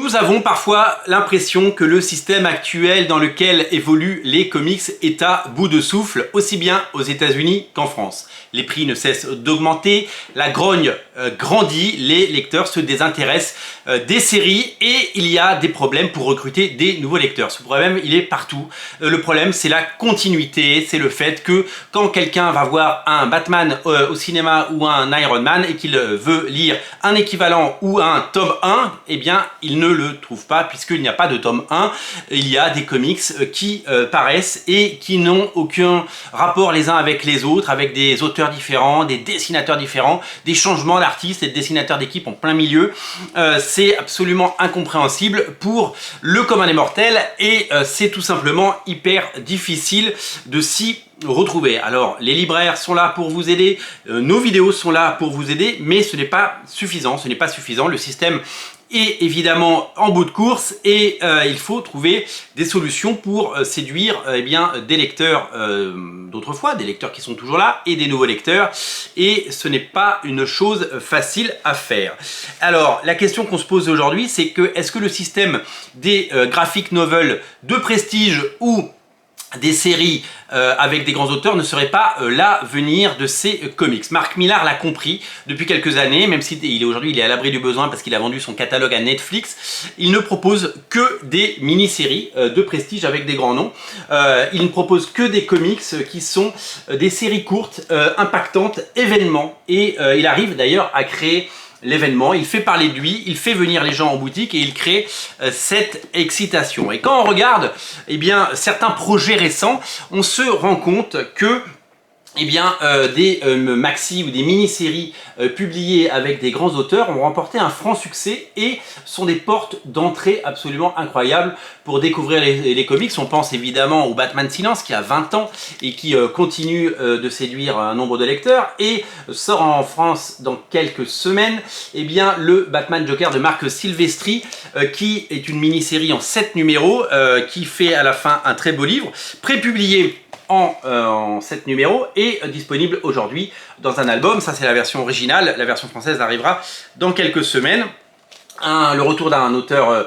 Nous avons parfois l'impression que le système actuel dans lequel évoluent les comics est à bout de souffle, aussi bien aux États-Unis qu'en France. Les prix ne cessent d'augmenter, la grogne grandit, les lecteurs se désintéressent des séries et il y a des problèmes pour recruter des nouveaux lecteurs. Ce problème, il est partout. Le problème, c'est la continuité, c'est le fait que quand quelqu'un va voir un Batman au cinéma ou un Iron Man et qu'il veut lire un équivalent ou un tome 1, eh bien, il ne le trouve pas puisqu'il n'y a pas de tome 1. Il y a des comics qui paraissent et qui n'ont aucun rapport les uns avec les autres, avec des auteurs différents, des dessinateurs différents, des changements d'artistes et de dessinateurs d'équipe en plein milieu. C'est absolument incompréhensible pour le commun des mortels et c'est tout simplement hyper difficile de s'y retrouver. Alors les libraires sont là pour vous aider, nos vidéos sont là pour vous aider, mais ce n'est pas suffisant, le système est évidemment en bout de course et il faut trouver des solutions pour séduire des lecteurs d'autrefois, des lecteurs qui sont toujours là et des nouveaux lecteurs, et ce n'est pas une chose facile à faire. Alors la question qu'on se pose aujourd'hui, c'est que est-ce que le système des graphic novels de prestige ou des séries avec des grands auteurs ne serait pas l'avenir de ces comics. Mark Millar l'a compris depuis quelques années, même si aujourd'hui il est à l'abri du besoin parce qu'il a vendu son catalogue à Netflix. Il ne propose que des mini-séries de prestige avec des grands noms. Il ne propose que des comics qui sont des séries courtes, impactantes, événements. Et il arrive d'ailleurs à créer l'événement, il fait parler de lui, il fait venir les gens en boutique et il crée cette excitation. Et quand on regarde certains projets récents, on se rend compte que des maxi ou des mini-séries publiées avec des grands auteurs ont remporté un franc succès et sont des portes d'entrée absolument incroyables pour découvrir les comics. On pense évidemment au Batman Silence qui a 20 ans et qui continue de séduire un nombre de lecteurs et sort en France dans quelques semaines le Batman Joker de Marc Silvestri qui est une mini-série en 7 numéros qui fait à la fin un très beau livre, prépublié en 7 numéros et disponible aujourd'hui dans un album. Ça c'est la version originale, la version française arrivera dans quelques semaines. Le retour d'un auteur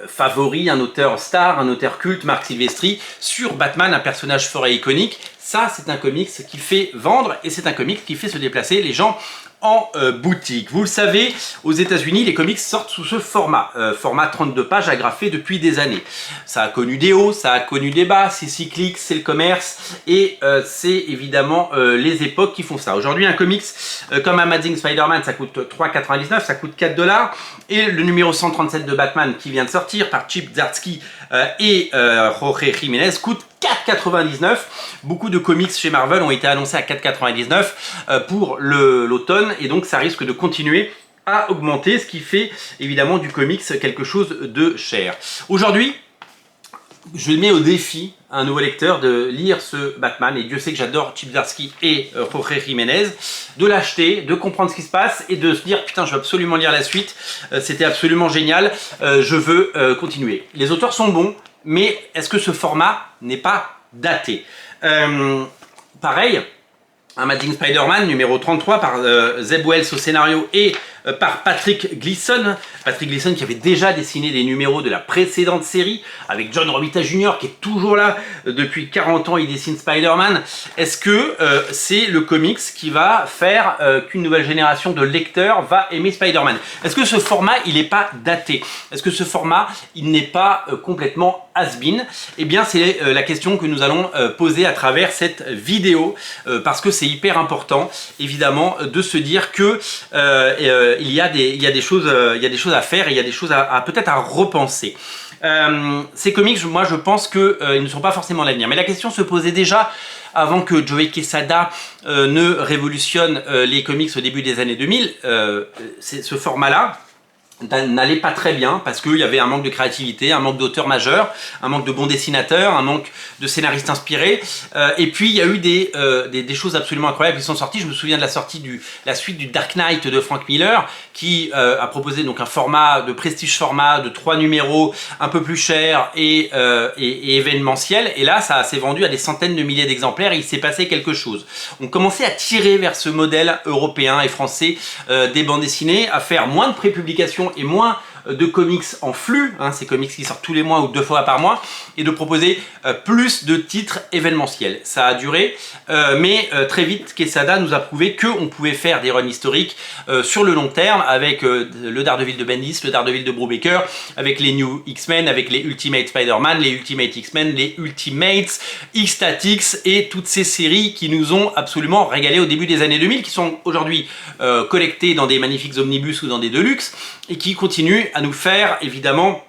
favori, un auteur star, un auteur culte, Marc Silvestri, sur Batman, un personnage fort et iconique. Ça c'est un comics qui fait vendre et c'est un comics qui fait se déplacer les gens en boutique. Vous le savez, aux États-Unis, les comics sortent sous ce format, format 32 pages agrafé depuis des années. Ça a connu des hauts, ça a connu des bas, c'est cyclique, c'est le commerce et c'est évidemment les époques qui font ça. Aujourd'hui, un comics comme Amazing Spider-Man, ça coûte 3,99 $, ça coûte 4 $ et le numéro 137 de Batman qui vient de sortir par Chip Zdarsky et Jorge Jiménez coûte 4,99 $. Beaucoup de comics chez Marvel ont été annoncés à 4,99 $ pour l'automne et donc ça risque de continuer à augmenter, ce qui fait évidemment du comics quelque chose de cher. Aujourd'hui, je mets au défi un nouveau lecteur de lire ce Batman, et Dieu sait que j'adore Chip Zdarsky et Jorge Jiménez, de l'acheter, de comprendre ce qui se passe et de se dire putain je veux absolument lire la suite, c'était absolument génial, je veux continuer. Les auteurs sont bons, mais est-ce que ce format n'est pas daté? Pareil, Amazing Spider-Man numéro 33 par Zeb Wells au scénario et par Patrick Gleason. Patrick Gleason qui avait déjà dessiné des numéros de la précédente série avec John Romita Jr. qui est toujours là depuis 40 ans, il dessine Spider-Man. Est-ce que c'est le comics qui va faire qu'une nouvelle génération de lecteurs va aimer Spider-Man? Est-ce que ce format il n'est pas daté? Est-ce que ce format il n'est pas complètement has-been? Eh bien c'est la question que nous allons poser à travers cette vidéo parce que c'est hyper important évidemment de se dire que il y a des choses à faire et il y a des choses à peut-être à repenser. Ces comics, moi je pense qu'ils ne sont pas forcément l'avenir, mais la question se posait déjà avant que Joe Quesada ne révolutionne les comics au début des années 2000. Ce format-là n'allait pas très bien parce qu'il y avait un manque de créativité, un manque d'auteurs majeurs, un manque de bons dessinateurs, un manque de scénaristes inspirés. Et puis il y a eu des choses absolument incroyables qui sont sorties. Je me souviens de la suite du Dark Knight de Frank Miller qui a proposé donc un format de prestige format de 3 numéros un peu plus cher et événementiel. Et là ça s'est vendu à des centaines de milliers d'exemplaires et il s'est passé quelque chose. On commençait à tirer vers ce modèle européen et français des bandes dessinées, à faire moins de prépublications et moins de comics en flux, hein, ces comics qui sortent tous les mois ou 2 fois par mois, et de proposer plus de titres événementiels. Ça a duré, mais très vite Quesada nous a prouvé qu'on pouvait faire des runs historiques sur le long terme avec le Daredevil de Bendis, le Daredevil de Brubaker, avec les New X-Men, avec les Ultimate Spider-Man, les Ultimate X-Men, les Ultimates, X-Statix et toutes ces séries qui nous ont absolument régalé au début des années 2000, qui sont aujourd'hui collectées dans des magnifiques omnibus ou dans des deluxe et qui continuent à nous faire évidemment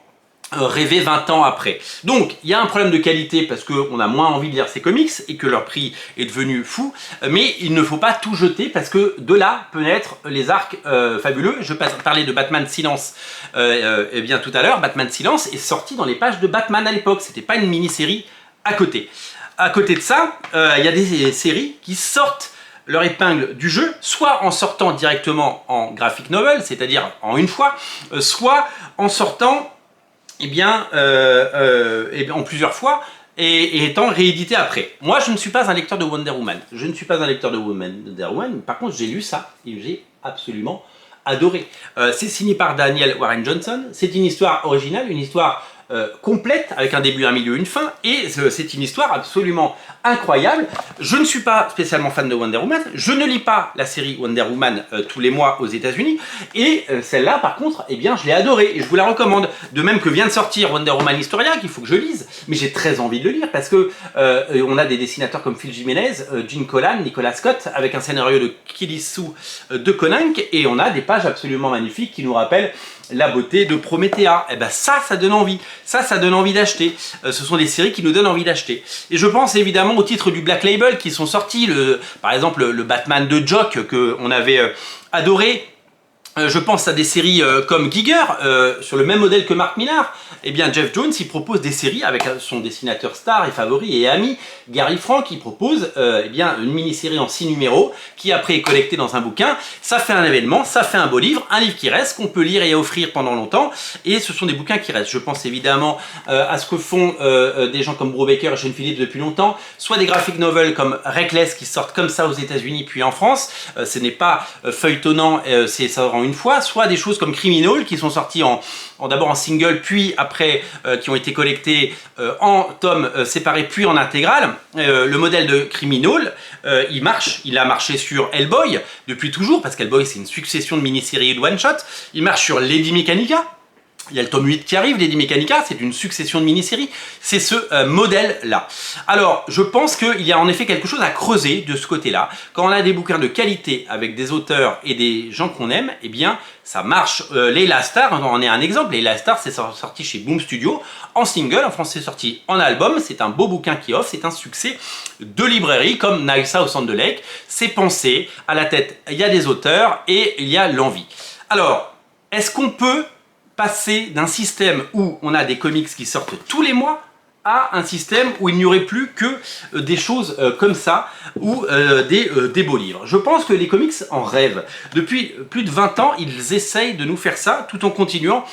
rêver 20 ans après. Donc il y a un problème de qualité parce qu'on a moins envie de lire ces comics et que leur prix est devenu fou, mais il ne faut pas tout jeter parce que de là peut naître les arcs fabuleux. Je vais parler de Batman Silence eh bien tout à l'heure. Batman Silence est sorti dans les pages de Batman à l'époque, c'était pas une mini-série à côté. À côté de ça, il y a des séries qui sortent leur épingle du jeu, soit en sortant directement en graphic novel, c'est-à-dire en une fois, soit en sortant eh bien, en plusieurs fois et étant réédité après. Moi, je ne suis pas un lecteur de Wonder Woman. Je ne suis pas un lecteur de Wonder Woman. Par contre, j'ai lu ça et j'ai absolument adoré. C'est signé par Daniel Warren Johnson. C'est une histoire originale, une histoire complète, avec un début, un milieu, une fin, et c'est une histoire absolument incroyable. Je ne suis pas spécialement fan de Wonder Woman, je ne lis pas la série Wonder Woman tous les mois aux États-Unis, et celle-là, par contre, eh bien, je l'ai adorée, et je vous la recommande. De même que vient de sortir Wonder Woman Historia, qu'il faut que je lise, mais j'ai très envie de le lire, parce que on a des dessinateurs comme Phil Jimenez, Gene Colan, Nicolas Scott, avec un scénario de Kilisu de Konank, et on a des pages absolument magnifiques qui nous rappellent la beauté de Promethea. Et ben ça donne envie. Ça donne envie d'acheter. Ce sont des séries qui nous donnent envie d'acheter. Et je pense évidemment aux titres du Black Label qui sont sortis. Par exemple, le Batman de Jock qu'on avait adoré. Je pense à des séries comme Giger, sur le même modèle que Mark Millar. Eh bien, Jeff Jones, il propose des séries avec son dessinateur star et favori et ami, Gary Frank, il propose eh bien, une mini-série en 6 numéros qui après est collectée dans un bouquin. Ça fait un événement, ça fait un beau livre, un livre qui reste, qu'on peut lire et offrir pendant longtemps. Et ce sont des bouquins qui restent. Je pense évidemment à ce que font des gens comme Brubaker et Sean Phillips depuis longtemps, soit des graphic novels comme Reckless qui sortent comme ça aux États-Unis puis en France. Ce n'est pas feuilletonnant, c'est ça en une fois, soit des choses comme Criminal qui sont sortis d'abord en single puis après qui ont été collectés en tomes séparés puis en intégrale. Le modèle de Criminal il a marché sur Hellboy depuis toujours parce qu'Hellboy c'est une succession de mini-séries et de one-shot. Il marche sur Lady Mechanica. Il y a le tome 8 qui arrive, Lady Mechanica, c'est une succession de mini-séries, c'est ce modèle-là. Alors, je pense qu'il y a en effet quelque chose à creuser de ce côté-là. Quand on a des bouquins de qualité avec des auteurs et des gens qu'on aime, eh bien, ça marche. Layla Starr, on en est un exemple. Layla Starr, c'est sorti chez Boom Studio en single, en France c'est sorti en album. C'est un beau bouquin qui offre, c'est un succès de librairie comme Nilsa au centre de Lake. C'est pensé, à la tête, il y a des auteurs et il y a l'envie. Alors, est-ce qu'on peut passer d'un système où on a des comics qui sortent tous les mois à un système où il n'y aurait plus que des choses comme ça ou des beaux livres. Je pense que les comics en rêvent. Depuis plus de 20 ans, ils essayent de nous faire ça tout en continuant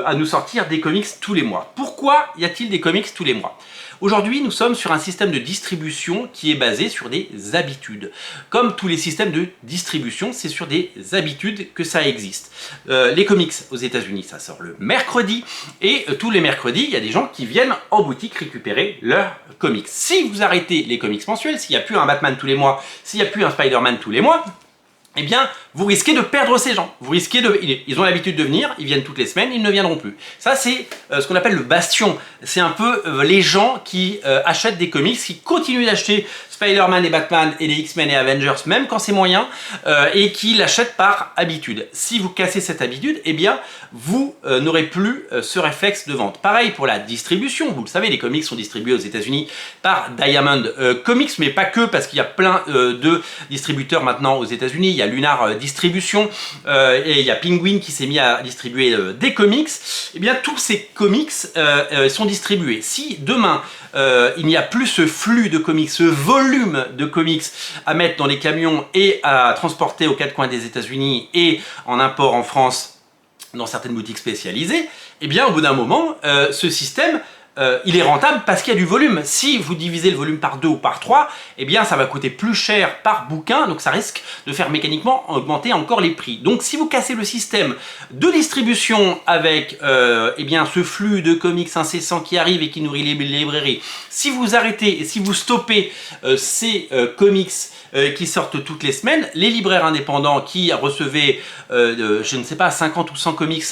à nous sortir des comics tous les mois. Pourquoi y a-t-il des comics tous les mois ? Aujourd'hui, nous sommes sur un système de distribution qui est basé sur des habitudes. Comme tous les systèmes de distribution, c'est sur des habitudes que ça existe. Les comics aux États-Unis, ça sort le mercredi, et tous les mercredis, il y a des gens qui viennent en boutique récupérer leurs comics. Si vous arrêtez les comics mensuels, s'il n'y a plus un Batman tous les mois, s'il n'y a plus un Spider-Man tous les mois, eh bien, vous risquez de perdre ces gens. Vous risquez ils ont l'habitude de venir, ils viennent toutes les semaines, ils ne viendront plus. Ça, c'est ce qu'on appelle le bastion. C'est un peu les gens qui achètent des comics, qui continuent d'acheter Spider-Man et Batman et les X-Men et Avengers, même quand c'est moyen, et qui l'achètent par habitude. Si vous cassez cette habitude, eh bien, vous n'aurez plus ce réflexe de vente. Pareil pour la distribution. Vous le savez, les comics sont distribués aux États-Unis par Diamond Comics, mais pas que, parce qu'il y a plein de distributeurs maintenant aux États-Unis. Il y a Lunar Distribution et il y a Penguin qui s'est mis à distribuer des comics. Eh bien, tous ces comics sont distribués. Si demain il n'y a plus ce flux de comics, ce volume de comics à mettre dans les camions et à transporter aux quatre coins des États-Unis et en import en France dans certaines boutiques spécialisées, eh bien, au bout d'un moment, ce système il est rentable parce qu'il y a du volume. Si vous divisez le volume par 2 ou par 3, eh bien ça va coûter plus cher par bouquin, donc ça risque de faire mécaniquement augmenter encore les prix. Donc si vous cassez le système de distribution avec eh bien, ce flux de comics incessant qui arrive et qui nourrit les librairies, si vous arrêtez et si vous stoppez ces comics qui sortent toutes les semaines, les libraires indépendants qui recevaient, je ne sais pas, 50 ou 100 comics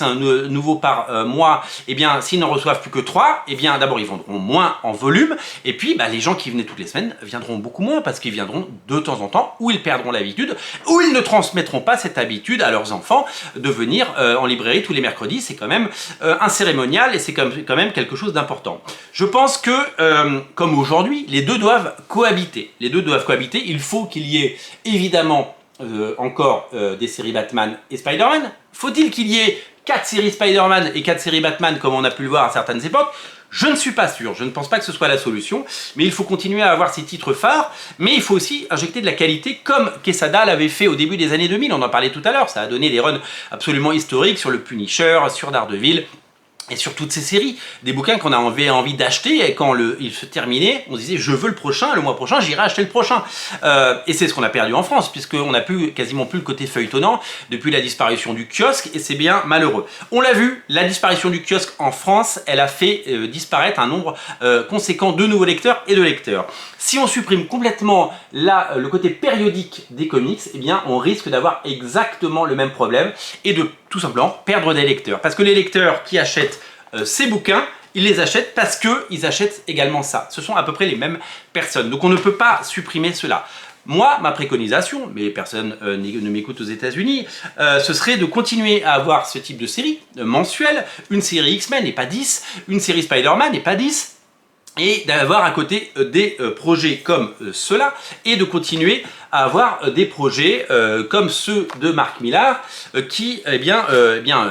nouveaux par mois, eh bien, s'ils n'en reçoivent plus que 3, eh bien, d'abord, ils vendront moins en volume, et puis, bah, les gens qui venaient toutes les semaines viendront beaucoup moins, parce qu'ils viendront de temps en temps, ou ils perdront l'habitude, ou ils ne transmettront pas cette habitude à leurs enfants de venir en librairie tous les mercredis. C'est quand même un cérémonial, et c'est quand même quelque chose d'important. Je pense que, comme aujourd'hui, les deux doivent cohabiter. Les deux doivent cohabiter. Il faut qu'il y ait évidemment encore des séries Batman et Spider-Man. Faut-il qu'il y ait 4 séries Spider-Man et 4 séries Batman comme on a pu le voir à certaines époques? Je ne suis pas sûr, je ne pense pas que ce soit la solution, mais il faut continuer à avoir ces titres phares, mais il faut aussi injecter de la qualité comme Quesada l'avait fait au début des années 2000, on en parlait tout à l'heure, ça a donné des runs absolument historiques sur le Punisher, sur Daredevil, et sur toutes ces séries, des bouquins qu'on avait envie d'acheter, et quand il se terminait, on se disait je veux le prochain, le mois prochain j'irai acheter le prochain. Et c'est ce qu'on a perdu en France, puisqu'on n'a quasiment plus le côté feuilletonnant depuis la disparition du kiosque, et c'est bien malheureux. On l'a vu, la disparition du kiosque en France, elle a fait disparaître un nombre conséquent de nouveaux lecteurs et de lecteurs. Si on supprime complètement le côté périodique des comics, eh bien on risque d'avoir exactement le même problème, et de tout simplement perdre des lecteurs. Parce que les lecteurs qui achètent ces bouquins, ils les achètent parce qu'ils achètent également ça. Ce sont à peu près les mêmes personnes. Donc on ne peut pas supprimer cela. Moi, ma préconisation, mais personne ne m'écoute aux États-Unis, ce serait de continuer à avoir ce type de série mensuelle, une série X-Men et pas 10, une série Spider-Man et pas 10, et d'avoir à côté des projets comme ceux-là, et de continuer à avoir des projets comme ceux de Mark Millar qui eh bien,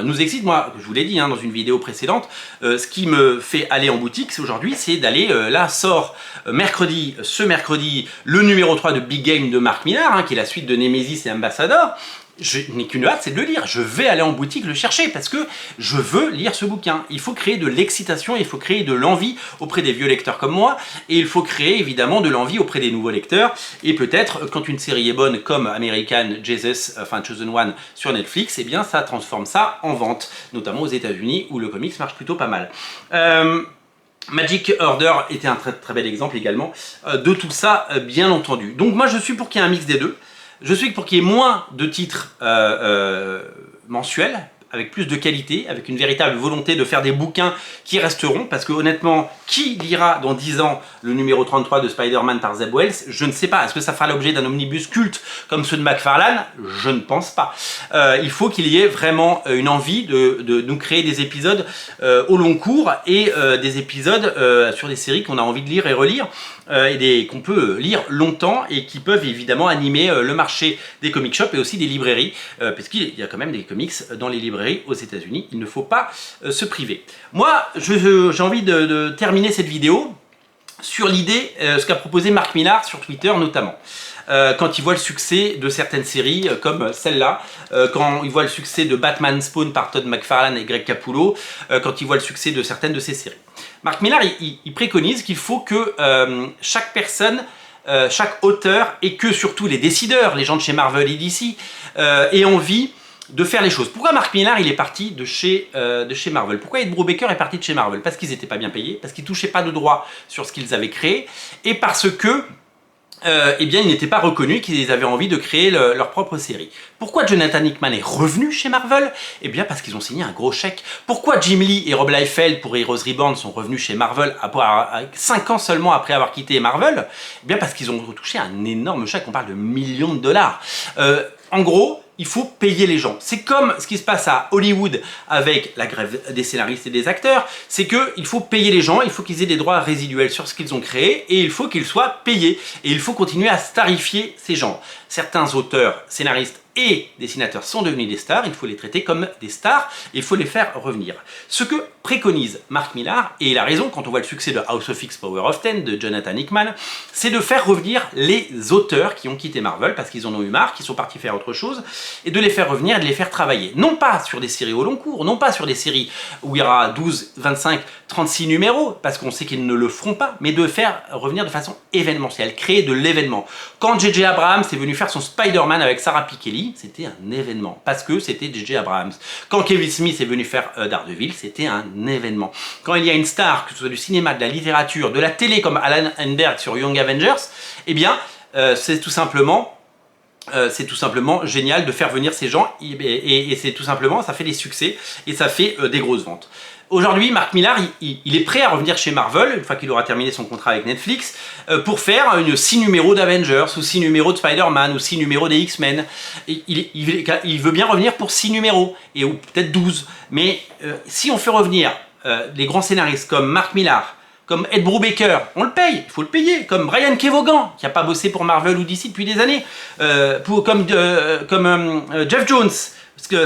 nous excitent. Moi, je vous l'ai dit dans une vidéo précédente, ce qui me fait aller en boutique aujourd'hui, c'est d'aller, là sort ce mercredi, le numéro 3 de Big Game de Mark Millar, qui est la suite de Nemesis et Ambassador. Je n'ai qu'une hâte, c'est de le lire. Je vais aller en boutique le chercher parce que je veux lire ce bouquin. Il faut créer de l'excitation, il faut créer de l'envie auprès des vieux lecteurs comme moi, et il faut créer évidemment de l'envie auprès des nouveaux lecteurs. Et peut-être quand une série est bonne comme American Jesus, enfin Chosen One sur Netflix, eh bien ça transforme ça en vente, notamment aux États-Unis où le comics marche plutôt pas mal. Magic Order était un très très bel exemple également de tout ça, bien entendu. Donc moi je suis pour qu'il y ait un mix des deux. Je suis pour qu'il y ait moins de titres mensuels, avec plus de qualité, avec une véritable volonté de faire des bouquins qui resteront, parce que honnêtement, qui lira dans 10 ans le numéro 33 de Spider-Man par Zeb Wells? Je ne sais pas. Est-ce que ça fera l'objet d'un omnibus culte comme ceux de McFarlane? Je ne pense pas. Il faut qu'il y ait vraiment une envie de nous créer des épisodes au long cours, et des épisodes sur des séries qu'on a envie de lire et relire, et qu'on peut lire longtemps, et qui peuvent évidemment animer le marché des comic shops et aussi des librairies, parce qu'il y a quand même des comics dans les librairies aux États-Unis, il ne faut pas se priver. Moi, j'ai envie de terminer cette vidéo sur l'idée, ce qu'a proposé Mark Millar sur Twitter notamment. Quand il voit le succès de certaines séries comme celle-là, quand il voit le succès de Batman Spawn par Todd McFarlane et Greg Capullo, quand il voit le succès de certaines de ces séries. Mark Millar, il préconise qu'il faut que chaque personne, chaque auteur, et que surtout les décideurs, les gens de chez Marvel et DC, aient envie de faire les choses. Pourquoi Mark Millar il est parti de chez Marvel? Pourquoi Ed Brubaker est parti de chez Marvel? Parce qu'ils n'étaient pas bien payés, parce qu'ils ne touchaient pas de droits sur ce qu'ils avaient créé, et parce que eh bien, ils n'étaient pas reconnus, qu'ils avaient envie de créer leur propre série. Pourquoi Jonathan Hickman est revenu chez Marvel? Eh bien, parce qu'ils ont signé un gros chèque. Pourquoi Jim Lee et Rob Liefeld pour Heroes Reborn sont revenus chez Marvel 5 ans seulement après avoir quitté Marvel? Eh bien, parce qu'ils ont touché un énorme chèque, on parle de millions de dollars. En gros, il faut payer les gens. C'est comme ce qui se passe à Hollywood avec la grève des scénaristes et des acteurs, c'est qu'il faut payer les gens, il faut qu'ils aient des droits résiduels sur ce qu'ils ont créé, et il faut qu'ils soient payés. Et il faut continuer à starifier ces gens. Certains auteurs, scénaristes et dessinateurs sont devenus des stars, il faut les traiter comme des stars et il faut les faire revenir. Ce que préconise Mark Millar, et il a raison quand on voit le succès de House of X Power of Ten de Jonathan Hickman, c'est de faire revenir les auteurs qui ont quitté Marvel parce qu'ils en ont eu marre, qui sont partis faire autre chose, et de les faire revenir et de les faire travailler. Non pas sur des séries au long cours, non pas sur des séries où il y aura 12, 25, 36 numéros, parce qu'on sait qu'ils ne le feront pas, mais de faire revenir de façon événementielle, créer de l'événement. Quand J.J. Abrams est venu faire son Spider-Man avec Sarah Pikeli, c'était un événement, parce que c'était J.J. Abrams. Quand Kevin Smith est venu faire Daredevil, c'était un événement. Quand il y a une star, que ce soit du cinéma, de la littérature, de la télé comme Alan Ehrenberg sur Young Avengers, eh bien, c'est tout simplement génial de faire venir ces gens et c'est tout simplement, ça fait des succès et ça fait des grosses ventes. Aujourd'hui, Mark Millar, il est prêt à revenir chez Marvel, une fois qu'il aura terminé son contrat avec Netflix, pour faire 6 numéros d'Avengers, ou 6 numéros de Spider-Man, ou 6 numéros des X-Men. Il veut bien revenir pour 6 numéros, ou peut-être 12. Mais si on fait revenir les grands scénaristes comme Mark Millar, comme Ed Brubaker, on le paye, il faut le payer, comme Brian Kevogan, qui n'a pas bossé pour Marvel ou DC depuis des années, comme Jeff Jones,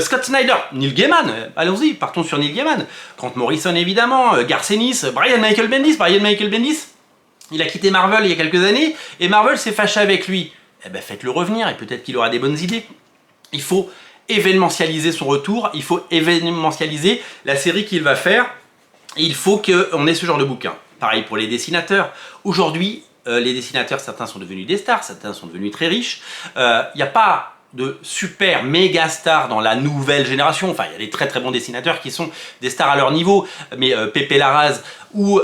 Scott Snyder, Neil Gaiman, allons-y, partons sur Neil Gaiman, Grant Morrison évidemment, Garth Ennis, Brian Michael Bendis, il a quitté Marvel il y a quelques années, et Marvel s'est fâché avec lui. Eh ben faites-le revenir, et peut-être qu'il aura des bonnes idées. Il faut événementialiser son retour, il faut événementialiser la série qu'il va faire, et il faut qu'on ait ce genre de bouquin. Pareil pour les dessinateurs. Aujourd'hui, les dessinateurs, certains sont devenus des stars, certains sont devenus très riches. Il n'y a pas de super méga stars dans la nouvelle génération. Enfin, il y a des très très bons dessinateurs qui sont des stars à leur niveau, mais Pepe Larraz ou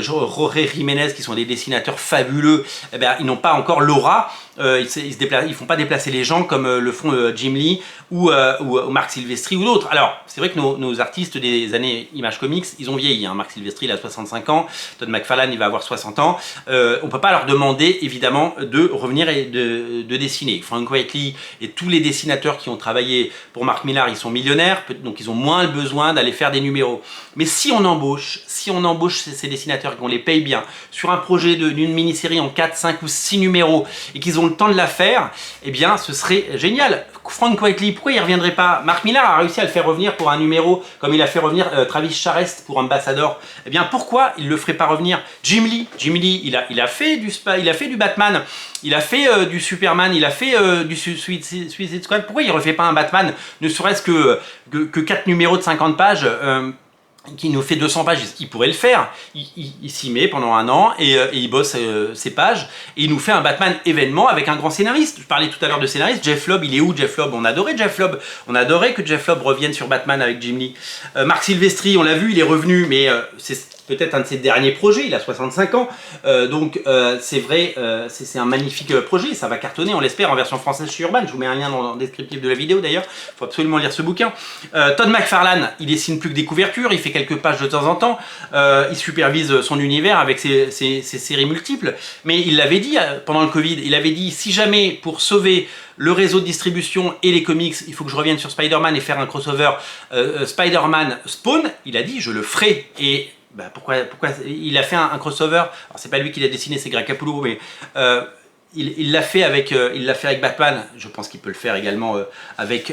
Jorge Jiménez, qui sont des dessinateurs fabuleux, eh bien, ils n'ont pas encore l'aura. Ils font pas déplacer les gens comme le font Jim Lee ou Marc Silvestri ou d'autres. Alors, c'est vrai que nos artistes des années Image Comics, ils ont vieilli. Hein. Marc Silvestri, il a 65 ans, Todd McFarlane, il va avoir 60 ans. On peut pas leur demander, évidemment, de revenir et de dessiner. Frank Whiteley et tous les dessinateurs qui ont travaillé pour Mark Millar, ils sont millionnaires, donc ils ont moins le besoin d'aller faire des numéros. Mais si on embauche ces dessinateurs et qu'on les paye bien sur un projet d'une mini-série en 4, 5 ou 6 numéros et qu'ils ont le temps de la faire, eh bien ce serait génial. Frank Whiteley, pourquoi il ne reviendrait pas? Mark Millar a réussi à le faire revenir pour un numéro, comme il a fait revenir Travis Charest pour Ambassador. Eh bien pourquoi il ne le ferait pas revenir? Jim Lee, il a fait du Batman, il a fait du Superman, il a fait du Suicide Squad. Pourquoi il ne refait pas un Batman, ne serait-ce que 4 numéros de 50 pages qui nous fait 200 pages, il pourrait le faire, il s'y met pendant un an et il bosse ses pages et il nous fait un Batman événement avec un grand scénariste. Je parlais tout à l'heure de scénariste, Jeff Loeb, il est où Jeff Loeb? On adorait Jeff Loeb, on adorait que Jeff Loeb revienne sur Batman avec Jim Lee. Marc Silvestri, on l'a vu, il est revenu, mais c'est peut-être un de ses derniers projets, il a 65 ans, donc c'est vrai, c'est un magnifique projet, ça va cartonner, on l'espère, en version française chez Urban. Je vous mets un lien dans le descriptif de la vidéo d'ailleurs, il faut absolument lire ce bouquin. Todd McFarlane, il dessine plus que des couvertures, il fait quelques pages de temps en temps, il supervise son univers avec ses séries multiples, mais il l'avait dit pendant le Covid, il avait dit si jamais pour sauver le réseau de distribution et les comics, il faut que je revienne sur Spider-Man et faire un crossover Spider-Man Spawn, il a dit je le ferai. Et bah pourquoi il a fait un crossover? Alors c'est pas lui qui l'a dessiné, c'est Greg Capullo, mais il l'a fait avec Batman. Je pense qu'il peut le faire également avec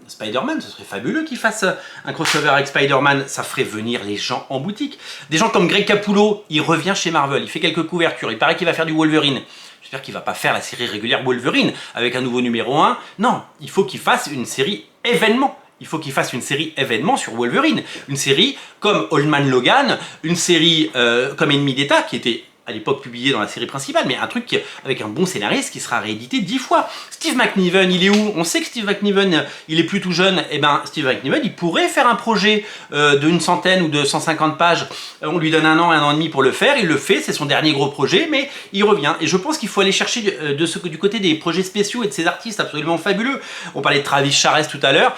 Spider-Man. Ce serait fabuleux qu'il fasse un crossover avec Spider-Man. Ça ferait venir les gens en boutique. Des gens comme Greg Capullo, il revient chez Marvel, il fait quelques couvertures. Il paraît qu'il va faire du Wolverine. J'espère qu'il ne va pas faire la série régulière Wolverine avec un nouveau numéro 1. Non, il faut qu'il fasse une série événement. Il faut qu'il fasse une série événement sur Wolverine. Une série comme Old Man Logan, une série comme Ennemi d'État, qui était à l'époque publiée dans la série principale, mais un truc avec un bon scénariste qui sera réédité 10 fois. Steve McNiven, il est où? On sait que Steve McNiven, il est plus tout jeune. Et ben Steve McNiven, il pourrait faire un projet d'une centaine ou de 150 pages. On lui donne un an et demi pour le faire. Il le fait, c'est son dernier gros projet, mais il revient. Et je pense qu'il faut aller chercher du côté des projets spéciaux et de ces artistes absolument fabuleux. On parlait de Travis Charest tout à l'heure.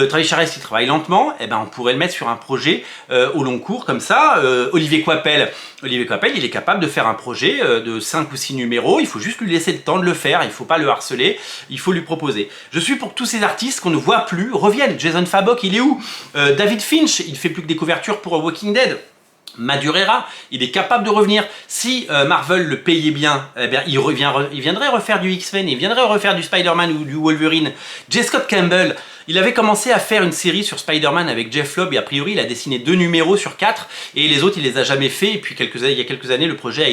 Travis Charest, il travaille lentement, et ben on pourrait le mettre sur un projet au long cours comme ça. Olivier Coipel, il est capable de faire un projet de 5 ou 6 numéros, il faut juste lui laisser le temps de le faire, il ne faut pas le harceler, il faut lui proposer. Je suis pour que tous ces artistes qu'on ne voit plus reviennent. Jason Fabok, il est où? David Finch, il fait plus que des couvertures pour Walking Dead. Madureira, il est capable de revenir. Si Marvel le payait bien, eh bien il viendrait refaire du X-Men, il viendrait refaire du Spider-Man ou du Wolverine. J. Scott Campbell, il avait commencé à faire une série sur Spider-Man avec Jeff Loeb et a priori il a dessiné 2 numéros sur 4 et les autres il les a jamais fait. Et puis il y a quelques années le projet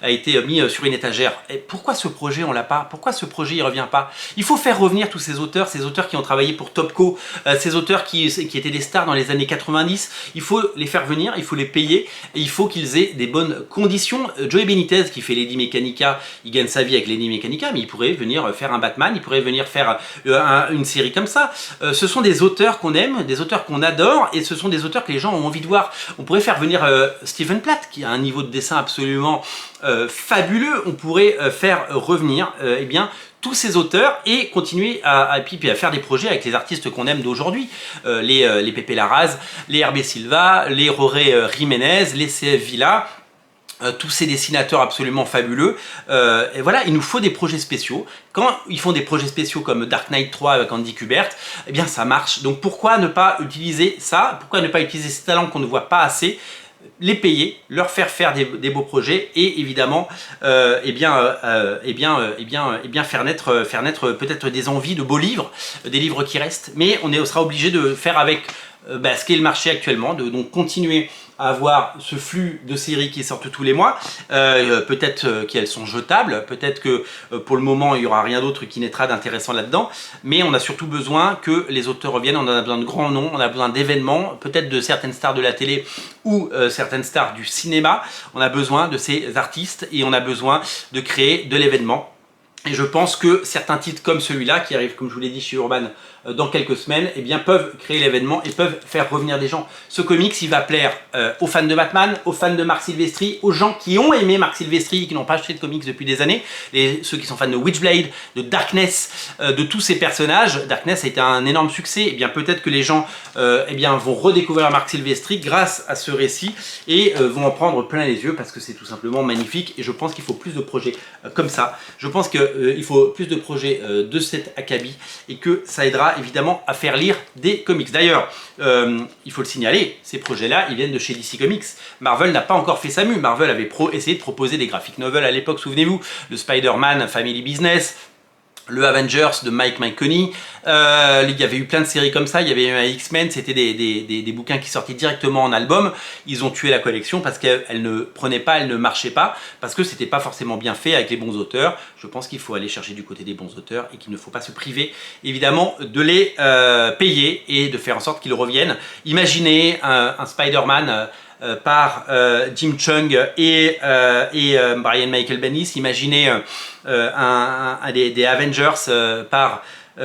a été mis sur une étagère. Et pourquoi ce projet on l'a pas? Pourquoi ce projet il revient pas? Il faut faire revenir tous ces auteurs qui ont travaillé pour Topco, ces auteurs qui étaient des stars dans les années 90. Il faut les faire venir, il faut les payer et il faut qu'ils aient des bonnes conditions. Joey Benitez qui fait Lady Mechanica, il gagne sa vie avec Lady Mechanica, mais il pourrait venir faire un Batman, il pourrait venir faire une série comme ça. Ce sont des auteurs qu'on aime, des auteurs qu'on adore et ce sont des auteurs que les gens ont envie de voir. On pourrait faire venir Stephen Platt qui a un niveau de dessin absolument fabuleux. On pourrait faire revenir eh bien, tous ces auteurs et continuer à faire des projets avec les artistes qu'on aime d'aujourd'hui. Les Pepe Larraz, les Hervé Silva, les Roré Jiménez, les CF Villa. Tous ces dessinateurs absolument fabuleux. Et voilà, il nous faut des projets spéciaux. Quand ils font des projets spéciaux comme Dark Knight 3 avec Andy Kubert, eh bien ça marche. Donc pourquoi ne pas utiliser ça? Pourquoi ne pas utiliser ces talents qu'on ne voit pas assez? Les payer, leur faire des beaux projets et évidemment faire naître peut-être des envies de beaux livres, des livres qui restent. Mais on sera obligé de faire avec ce qu'est le marché actuellement, de donc continuer à avoir ce flux de séries qui sortent tous les mois, peut-être qu'elles sont jetables, peut-être que pour le moment il n'y aura rien d'autre qui naîtra d'intéressant là-dedans, mais on a surtout besoin que les auteurs reviennent, on a besoin de grands noms, on a besoin d'événements, peut-être de certaines stars de la télé ou certaines stars du cinéma, on a besoin de ces artistes et on a besoin de créer de l'événement. Et je pense que certains titres comme celui-là, qui arrive, comme je vous l'ai dit, chez Urban dans quelques semaines, eh bien, peuvent créer l'événement et peuvent faire revenir des gens. Ce comics, il va plaire aux fans de Batman, aux fans de Marc Silvestri, aux gens qui ont aimé Marc Silvestri et qui n'ont pas acheté de comics depuis des années, ceux qui sont fans de Witchblade, de Darkness, de tous ces personnages. Darkness a été un énorme succès. Eh bien, peut-être que les gens vont redécouvrir Marc Silvestri grâce à ce récit et vont en prendre plein les yeux parce que c'est tout simplement magnifique. Et je pense qu'il faut plus de projets comme ça. Je pense qu'il faut plus de projets de cet acabit et que ça aidera évidemment à faire lire des comics. D'ailleurs, il faut le signaler, ces projets-là, ils viennent de chez DC Comics. Marvel n'a pas encore fait sa mue. Marvel avait essayé de proposer des graphic novels à l'époque, souvenez-vous, le Spider-Man Family Business, le Avengers de Mike Mignola, il y avait eu plein de séries comme ça, il y avait eu un X-Men, c'était des bouquins qui sortaient directement en album, ils ont tué la collection parce qu'elle ne prenait pas, elle ne marchait pas, parce que c'était pas forcément bien fait avec les bons auteurs. Je pense qu'il faut aller chercher du côté des bons auteurs et qu'il ne faut pas se priver évidemment de les payer et de faire en sorte qu'ils reviennent. Imaginez un Spider-Man par Jim Chung et Brian Michael Bendis. Imaginez des Avengers par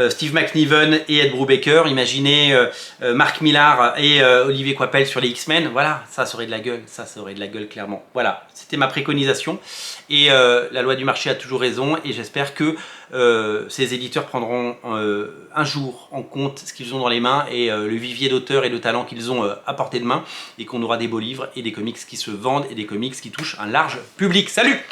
Steve McNiven et Ed Brubaker. Imaginez Mark Millar et Olivier Coipel sur les X-Men. Voilà, ça aurait de la gueule, ça aurait de la gueule clairement. Voilà, c'était ma préconisation et la loi du marché a toujours raison et j'espère que ces éditeurs prendront un jour en compte ce qu'ils ont dans les mains et le vivier d'auteurs et de talents qu'ils ont à portée de main et qu'on aura des beaux livres et des comics qui se vendent et des comics qui touchent un large public. Salut!